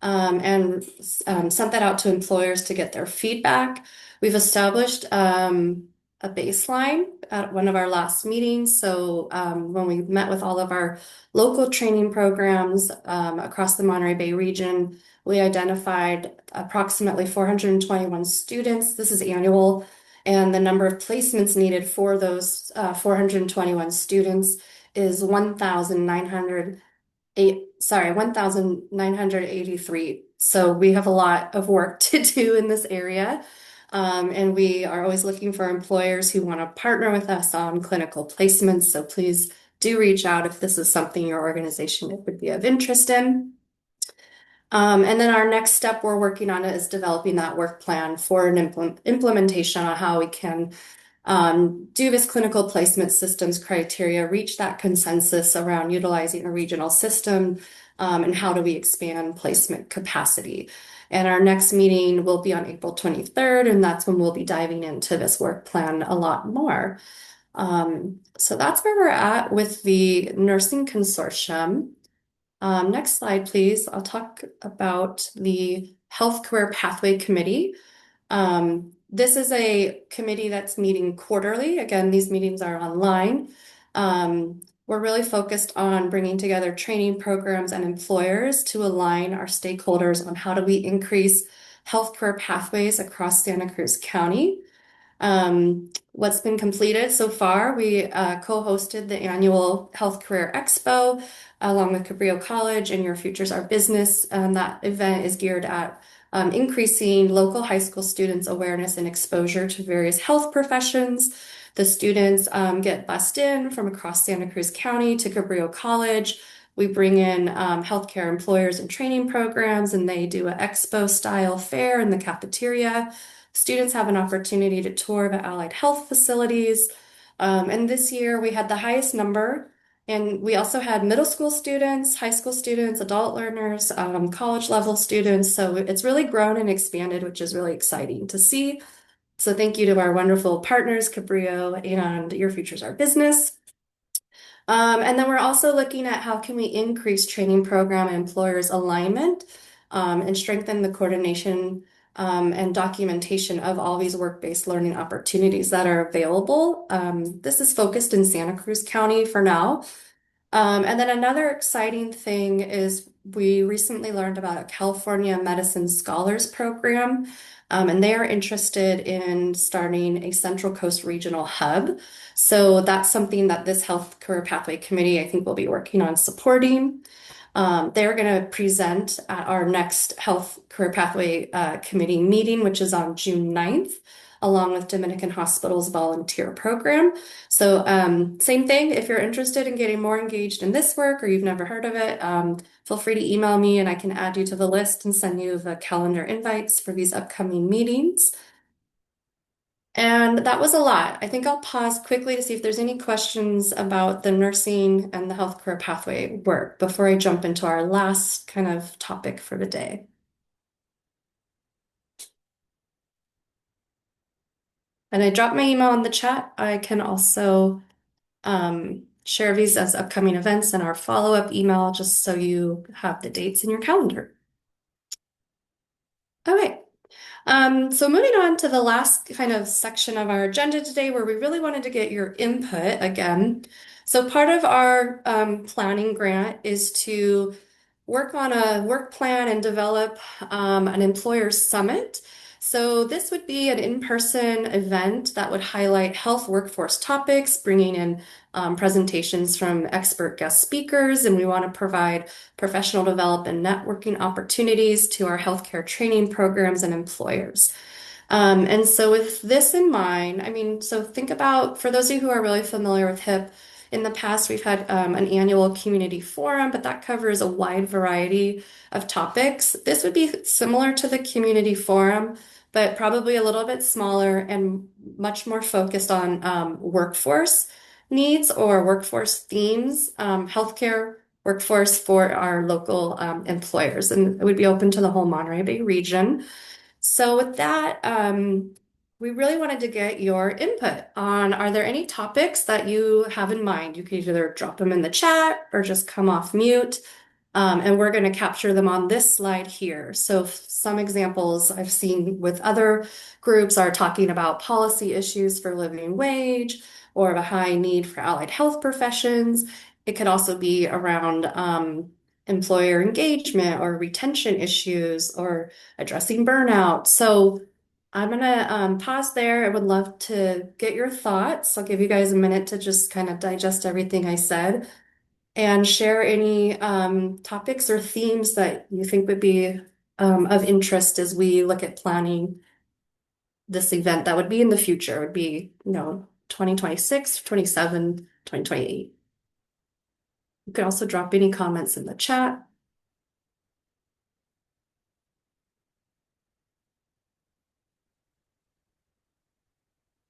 and sent that out to employers to get their feedback. We've established a baseline at one of our last meetings. So when we met with all of our local training programs across the Monterey Bay region, we identified approximately 421 students. This is annual. And the number of placements needed for those 421 students is 1,983. So we have a lot of work to do in this area. And we are always looking for employers who want to partner with us on clinical placements. So please do reach out if this is something your organization would be of interest in. And then our next step we're working on is developing that work plan for an implementation on how we can do this clinical placement systems criteria, reach that consensus around utilizing a regional system, and how do we expand placement capacity. And our next meeting will be on April 23rd, and that's when we'll be diving into this work plan a lot more. So that's where we're at with the Nursing Consortium. Next slide, please. I'll talk about the Health Career Pathway Committee. This is a committee that's meeting quarterly. Again, these meetings are online. We're really focused on bringing together training programs and employers to align our stakeholders on how do we increase health career pathways across Santa Cruz County. What's been completed so far, we co-hosted the annual Health Career Expo along with Cabrillo College and Your Futures Our Business. That event is geared at increasing local high school students' awareness and exposure to various health professions. The students get bused in from across Santa Cruz County to Cabrillo College. We bring in healthcare employers and training programs, and they do an expo style fair in the cafeteria. Students have an opportunity to tour the allied health facilities. And this year we had the highest number And we also had middle school students, high school students, adult learners, college level students. So it's really grown and expanded, which is really exciting to see. So thank you to our wonderful partners, Cabrillo and Your Future's Our Business. And then we're also looking at how can we increase training program and employers' alignment and strengthen the coordination and documentation of all these work-based learning opportunities that are available. This is focused in Santa Cruz County for now. And then another exciting thing is we recently learned about a California Medicine Scholars Program, and they are interested in starting a Central Coast Regional Hub. So that's something that this Health Career Pathway Committee, I think, will be working on supporting. They're going to present at our next Health Career Pathway Committee meeting, which is on June 9th, along with Dominican Hospital's volunteer program. So same thing, if you're interested in getting more engaged in this work or you've never heard of it, feel free to email me and I can add you to the list and send you the calendar invites for these upcoming meetings. And that was a lot. I think I'll pause quickly to see if there's any questions about the nursing and the health career pathway work before I jump into our last kind of topic for the day. And I dropped my email in the chat. I can also share these as upcoming events in our follow-up email just so you have the dates in your calendar. Okay. So moving on to the last kind of section of our agenda today, where we really wanted to get your input again. So part of our planning grant is to work on a work plan and develop an employer summit. So this would be an in-person event that would highlight health workforce topics, bringing in presentations from expert guest speakers, and we want to provide professional development and networking opportunities to our healthcare training programs and employers. And so with this in mind, I mean, so think about, for those of you who are really familiar with HIP, in the past, we've had an annual community forum, but that covers a wide variety of topics. This would be similar to the community forum, but probably a little bit smaller and much more focused on workforce needs or workforce themes, healthcare workforce for our local employers. And it would be open to the whole Monterey Bay region. So with that, we really wanted to get your input on, are there any topics that you have in mind? You could either drop them in the chat or just come off mute. And we're going to capture them on this slide here. So some examples I've seen with other groups are talking about policy issues for living wage or a high need for allied health professions. It could also be around employer engagement or retention issues or addressing burnout. So I'm gonna pause there. I would love to get your thoughts. I'll give you guys a minute to just kind of digest everything I said and share any topics or themes that you think would be of interest as we look at planning this event that would be in the future. It would be, 2026, 27, 2028. You can also drop any comments in the chat.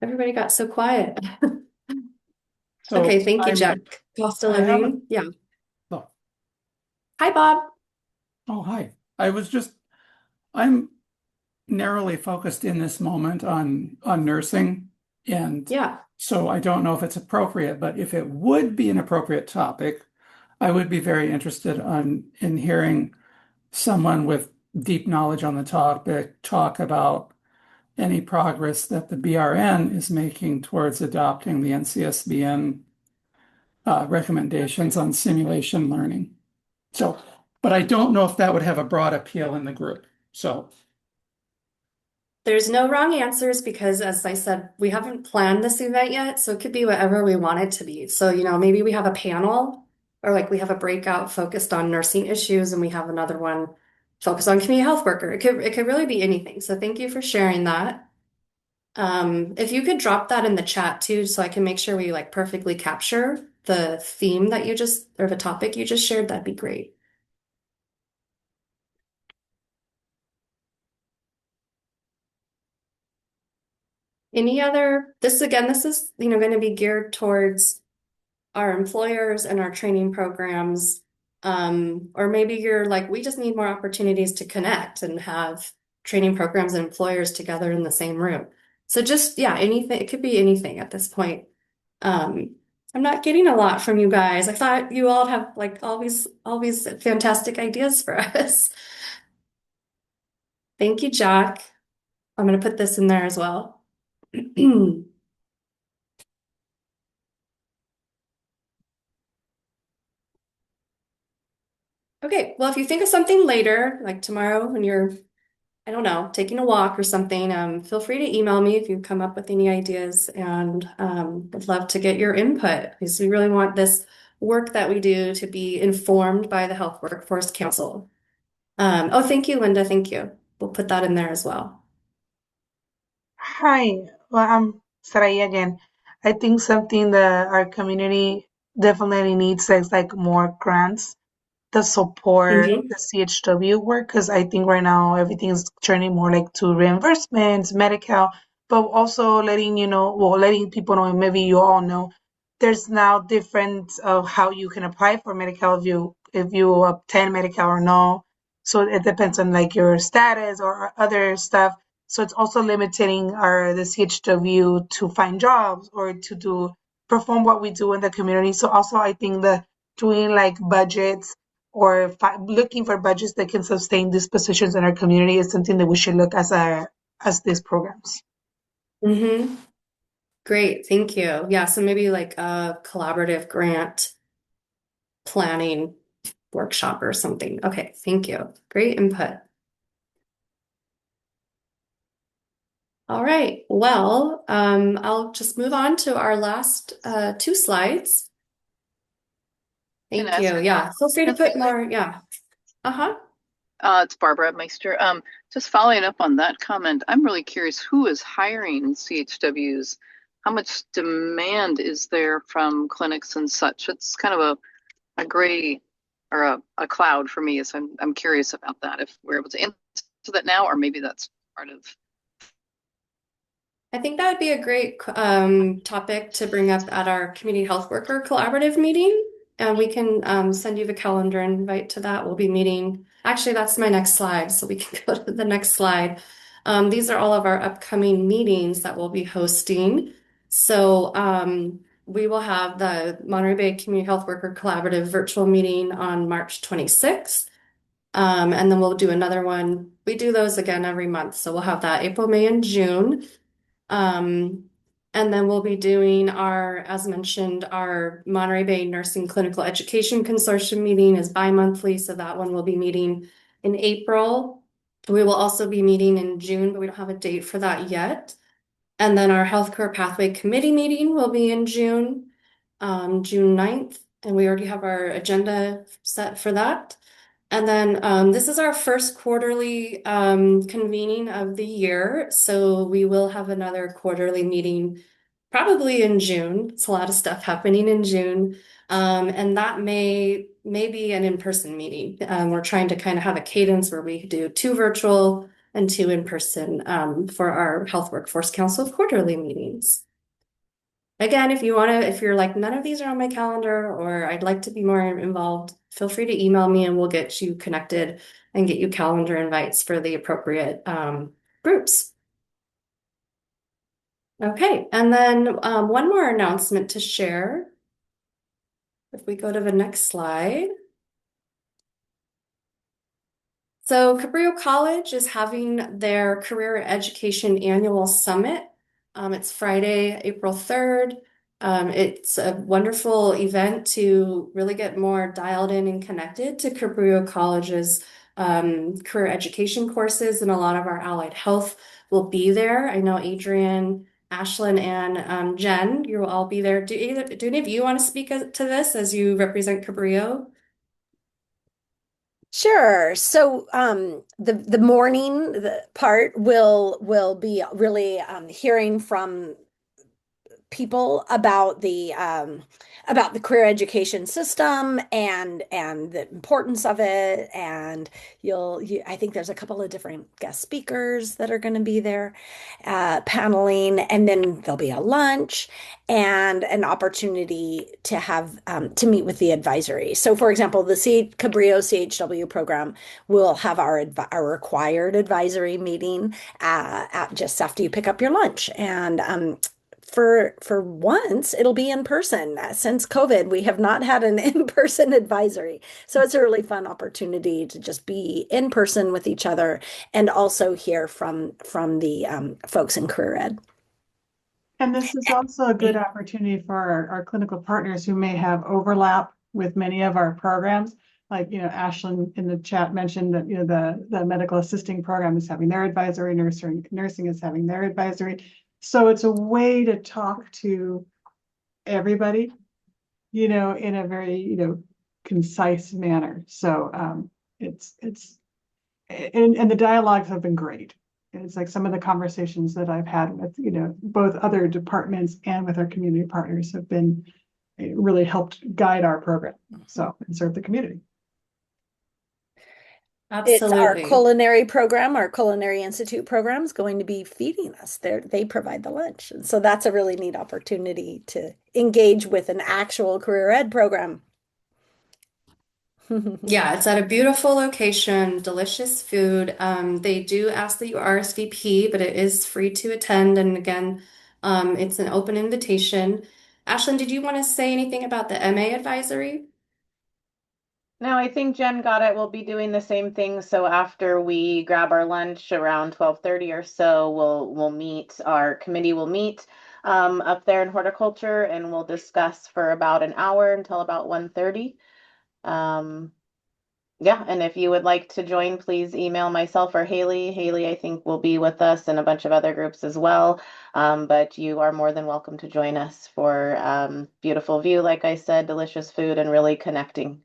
Everybody got so quiet. So Okay, thank you, Jack. Cost of living. Yeah. Oh, Hi, Bob. hi. I'm narrowly focused in this moment on nursing, and Yeah. so I don't know if it's appropriate, but if it would be an appropriate topic, I would be very interested in hearing someone with deep knowledge on the topic talk about any progress that the BRN is making towards adopting the NCSBN recommendations on simulation learning. So, but I don't know if that would have a broad appeal in the group. So, There's no wrong answers because, as I said, we haven't planned this event yet. So it could be whatever we want it to be. So, maybe we have a panel or like we have a breakout focused on nursing issues and we have another one focused on community health worker. It could really be anything. So thank you for sharing that. If you could drop that in the chat too, so I can make sure we like perfectly capture the theme that you just, or the topic you just shared, that'd be great. Any other, this is, going to be geared towards our employers and our training programs. Or maybe you're like, we just need more opportunities to connect and have training programs and employers together in the same room. So just, yeah, anything, it could be anything at this point. I'm not getting a lot from you guys. I thought you all have like always fantastic ideas for us. Thank you, Jack. I'm going to put this in there as well. Okay, well, if you think of something later, like tomorrow when you're, I don't know, taking a walk or something, feel free to email me if you come up with any ideas, and would love to get your input because we really want this work that we do to be informed by the Health Workforce Council. Oh, thank you, Linda. Thank you. We'll put that in there as well. Hi, well, I'm Sarai again. I think something that our community definitely needs is like more grants to support Mm-hmm. the CHW work, because I think right now everything's turning more like to reimbursements, Medical, but also letting you know, well, letting people know, and maybe you all know, there's now different of how you can apply for Medical if you obtain Medical or no. So it depends on like your status or other stuff. So it's also limiting our the CHW to find jobs or to do perform what we do in the community. So also I think that doing like budgets or looking for budgets that can sustain these positions in our community is something that we should look as these programs. Mm-hmm. Great, thank you. Yeah, so maybe like a collaborative grant planning workshop or something. Okay, thank you. Great input. All right, well, I'll just move on to our last two slides. Can I Thank ask you. a Yeah, feel free to put question? more. Yeah. Uh-huh. It's Barbara Meister. Just following up on that comment, I'm really curious who is hiring CHWs? How much demand is there from clinics and such? It's kind of a gray or a cloud for me, so I'm curious about that. If we're able to answer that now, or maybe that's part of. I think that would be a great topic to bring up at our community health worker collaborative meeting. And we can send you the calendar invite to that. We'll be meeting. Actually, that's my next slide, so we can go to the next slide. These are all of our upcoming meetings that we'll be hosting. So we will have the Monterey Bay Community Health Worker Collaborative virtual meeting on March 26th. And then we'll do another one. We do those again every month. So we'll have that April, May, and June. Um, and then we'll be doing as mentioned, our Monterey Bay Nursing Clinical Education Consortium meeting is bi-monthly, so that one will be meeting in April. We will also be meeting in June, but we don't have a date for that yet. And then our Healthcare Pathway Committee meeting will be in June, June 9th, and we already have our agenda set for that. And then this is our first quarterly convening of the year. So we will have another quarterly meeting probably in June. It's a lot of stuff happening in June. And that may be an in-person meeting. We're trying to kind of have a cadence where we do 2 virtual and 2 in person for our Health Workforce Council quarterly meetings. Again, if you're like, none of these are on my calendar or I'd like to be more involved, feel free to email me and we'll get you connected and get you calendar invites for the appropriate groups. Okay, and then one more announcement to share. If we go to the next slide. So Cabrillo College is having their Career Education Annual Summit. It's Friday, April 3rd. It's a wonderful event to really get more dialed in and connected to Cabrillo College's career education courses, and a lot of our allied health will be there. I know Adrian, Ashlyn, and Jen, you will all be there. Do any of you want to speak to this as you represent Cabrillo? Sure. So the morning part will be really hearing from people about the career education system and the importance of it. And I think there's a couple of different guest speakers that are going to be there paneling, and then there'll be a lunch and an opportunity to have to meet with the advisory. So, for example, the Cabrillo CHW program will have our required advisory meeting at just after you pick up your lunch, and for once, it'll be in person. Since COVID, we have not had an in-person advisory. So it's a really fun opportunity to just be in person with each other and also hear from the folks in career ed. And this is also a good opportunity for our clinical partners who may have overlap with many of our programs. Like, Ashlyn in the chat mentioned that, the medical assisting program is having their advisory, nursing is having their advisory. So it's a way to talk to everybody, in a very, concise manner. So and the dialogues have been great. It's like some of the conversations that I've had with, both other departments and with our community partners have been really helped guide our program. So, and serve the community. It's our Absolutely. culinary program, our Culinary Institute program is going to be feeding us. They provide the lunch. And so that's a really neat opportunity to engage with an actual career ed program. Yeah, it's at a beautiful location, delicious food. They do ask that you RSVP, but it is free to attend. And again, it's an open invitation. Ashlyn, did you want to say anything about the MA advisory? No, I think Jen got it. We'll be doing the same thing. So after we grab our lunch around 12:30 or so, we'll meet, our committee will meet up there in horticulture, and we'll discuss for about an hour until about 1:30. Yeah, and if you would like to join, please email myself or Haley. Haley, I think, will be with us and a bunch of other groups as well. But you are more than welcome to join us for beautiful view, like I said, delicious food, and really connecting.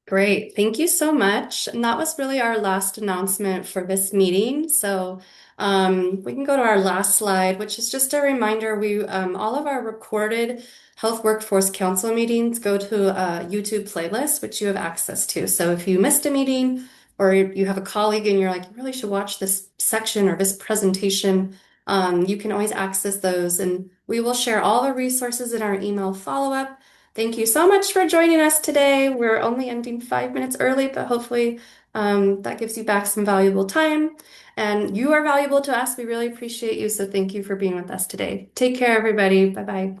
Great. Thank you so much. And that was really our last announcement for this meeting. So we can go to our last slide, which is just a reminder. We all of our recorded Health Workforce Council meetings go to a YouTube playlist, which you have access to. So if you missed a meeting or you have a colleague and you're like, you really should watch this section or this presentation, you can always access those. And we will share all the resources in our email follow-up. Thank you so much for joining us today. We're only ending 5 minutes early, but hopefully that gives you back some valuable time. And you are valuable to us. We really appreciate you. So thank you for being with us today. Take care, everybody. Bye-bye.